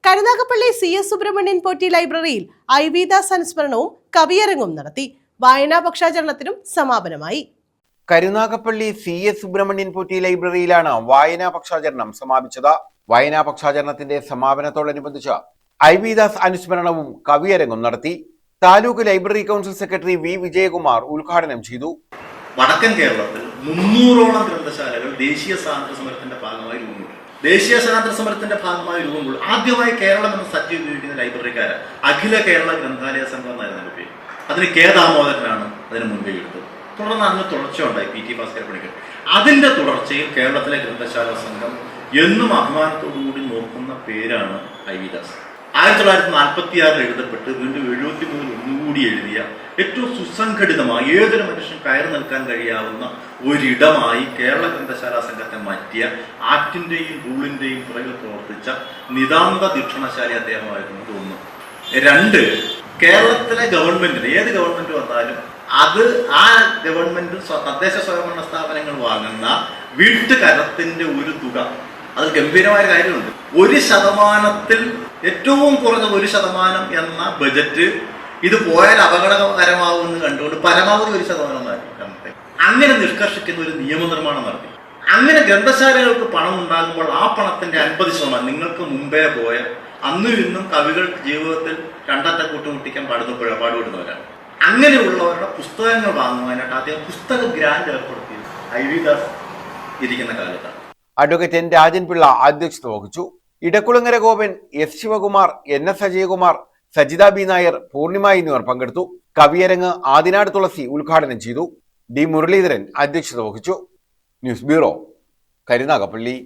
Karunagappally CS Subramanian Potti ലൈബ്രറിയിൽ IV Das അനുസ്മരണവും കവിയരങ്ങും നടത്തി. വായനാ പക്ഷാചരണത്തിനും സമാപനമായി. കരുനാഗപ്പള്ളി CS സുബ്രഹ്മണ്യൻ പോറ്റി ലൈബ്രറിയിലാണ് വായനാ പക്ഷാചരണം സമാപിച്ചത്. വായനാ പക്ഷാചരണത്തിന്റെ സമാപനത്തോടനുബന്ധിച്ച് IV ദാസ് അനുസ്മരണവും കവിയരങ്ങും നടത്തി. Taluk library council secretary V Vijayakumar ഉദ്ഘാടനം ചെയ്തു. വടക്കൻ കേരളത്തിൽ 300ഓളം ഗ്രന്ഥശാലകൾ ദേശീയ സ്വാതന്ത്ര്യ സമരത്തിന്റെ ഭാഗമായി രൂപം കൊണ്ടു. ദേശീയ സ്വാതന്ത്ര്യ സമരത്തിന്റെ ഭാഗമായി രൂപം കൊണ്ടു ആദ്യമായി കേരളം എന്ന സജ്ജീകരിക്കുന്ന ലൈബ്രറിക്കാര് അഖില കേരള ഗ്രന്ഥാലയ സംഘം എന്നായിരുന്നു പേര്. അതിന് K ദാമോദരനാണ് അതിന് മുൻകൈ എടുത്തത്. തുടർന്ന് അതിന് തുടർച്ച ഉണ്ടായി PT ഭാസ്കര പണിക്കർ. അതിന്റെ തുടർച്ചയിൽ കേരളത്തിലെ ഗ്രന്ഥശാല സംഘം എന്നും അഭിമാനത്തോടുകൂടി നോക്കുന്ന പേരാണ് IV ദാസ്. 1946 എഴുതപ്പെട്ട് വീണ്ടും 73 ഒന്നുകൂടി എഴുതിയ ഏറ്റവും സുസംഘടിതമായി ഏതൊരു മനുഷ്യൻ കയറി നിൽക്കാൻ കഴിയാവുന്ന ഒരിടമായി കേരള ഗ്രന്ഥശാല സംഘത്തെ മാറ്റിയ ആക്ടിന്റെയും റൂളിന്റെയും പുറകിൽ പ്രവർത്തിച്ച നിതാന്ത ദീക്ഷണശാലി അദ്ദേഹമായിരുന്നു തോന്നുന്നു. 2, കേരളത്തിലെ ഗവൺമെന്റിന് ഏത് ഗവൺമെന്റ് വന്നാലും അത് ആ ഗവൺമെന്റ് തദ്ദേശ സ്വയംഭരണ സ്ഥാപനങ്ങൾ വാങ്ങുന്ന വീട്ടുകരത്തിന്റെ ഒരു തുക, അത് ഗംഭീരമായ കാര്യമുണ്ട്. 1% ഏറ്റവും കുറഞ്ഞ 1% എന്ന ബജറ്റ് ഇത് പോയാൽ അപകടകരമാവുമെന്ന് കണ്ടുകൊണ്ട് പരമാവധി 1% നടത്തി. അങ്ങനെ നിഷ്കർഷിക്കുന്ന ഒരു നിയമനിർമ്മാണം നടത്തി. അങ്ങനെ ഗ്രന്ഥശാലകൾക്ക് പണം ഉണ്ടാകുമ്പോൾ ആ പണത്തിന്റെ 50% നിങ്ങൾക്ക് മുമ്പേ പോയ അന്നും ഇന്നും കവികൾ ജീവിതത്തിൽ രണ്ടറ്റ കൂട്ടുമുട്ടിക്കാൻ പാടുപെടുന്നവരാണ്. അങ്ങനെയുള്ളവരുടെ പുസ്തകങ്ങൾ വാങ്ങുവാനായിട്ട് ആദ്യം പുസ്തക ഗ്രാന്റ് ഏർപ്പെടുത്തിയത് IV ദാസ് ഇരിക്കുന്ന കാലത്താണ്. അഡ്വക്കേറ്റ് N രാജൻപിള്ള അധ്യക്ഷത വഹിച്ചു. Edakkulangara Gopan, S Shivakumar, NS Ajayakumar, Sajitha B Nair, Purnima എന്നിവർ പങ്കെടുത്തു. കവിയരങ്ങ് ആദിനാട് തുളസി ഉദ്ഘാടനം ചെയ്തു. D മുരളീധരൻ അധ്യക്ഷത വഹിച്ചു. News bureau, Karunagappally.